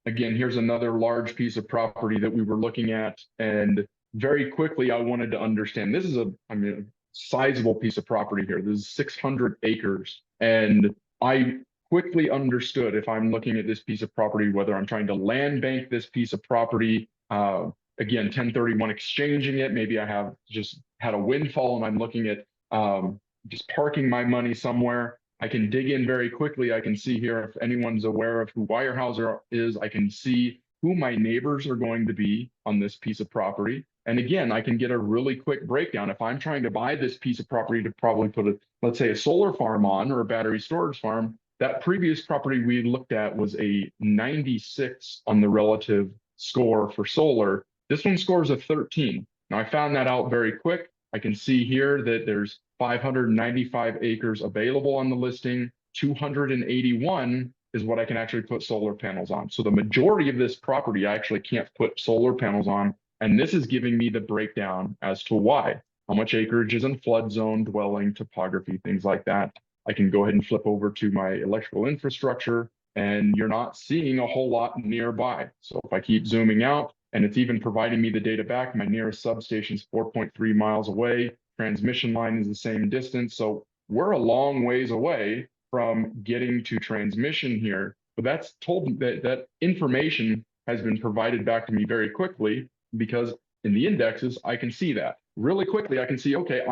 again, here's another large piece of property that we were looking at. And very quickly, I wanted to understand, this is a sizable piece of property here. This is 600 acres. And I quickly understood, if I'm looking at this piece of property, whether I'm trying to land bank this piece of property, again, 1031 exchanging it, maybe I have just had a windfall and I'm looking at just parking my money somewhere. I can dig in very quickly. I can see here, if anyone's aware of who Weyerhaeuser is, I can see who my neighbors are going to be on this piece of property. And again, I can get a really quick breakdown. If I'm trying to buy this piece of property to probably put let's say a solar farm on, or a battery storage farm, that previous property we looked at was a 96 on the relative score for solar. This one scores a 13. Now I found that out very quick. I can see here that there's 595 acres available on the listing. 281 is what I can actually put solar panels on. So the majority of this property I actually can't put solar panels on. And this is giving me the breakdown as to why. How much acreage is in flood zone, dwelling, topography, things like that. I can go ahead and flip over to my electrical infrastructure, and you're not seeing a whole lot nearby. So if I keep zooming out, and it's even providing me the data back, my nearest substation is 4.3 miles away. Transmission line is the same distance. So we're a long ways away from getting to transmission here. But that's told that information has been provided back to me very quickly, because in the indexes, I can see that really quickly. I can see, okay,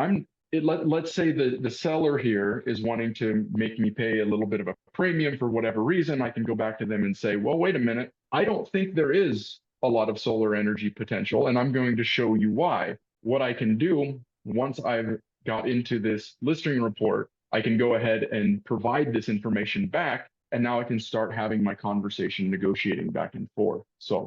let's say the seller here is wanting to make me pay a little bit of a premium for whatever reason. I can go back to them and say, well, wait a minute, I don't think there is a lot of solar energy potential, and I'm going to show you why. What I can do once I've got into this listing report, I can go ahead and provide this information back, and now I can start having my conversation negotiating back and forth. So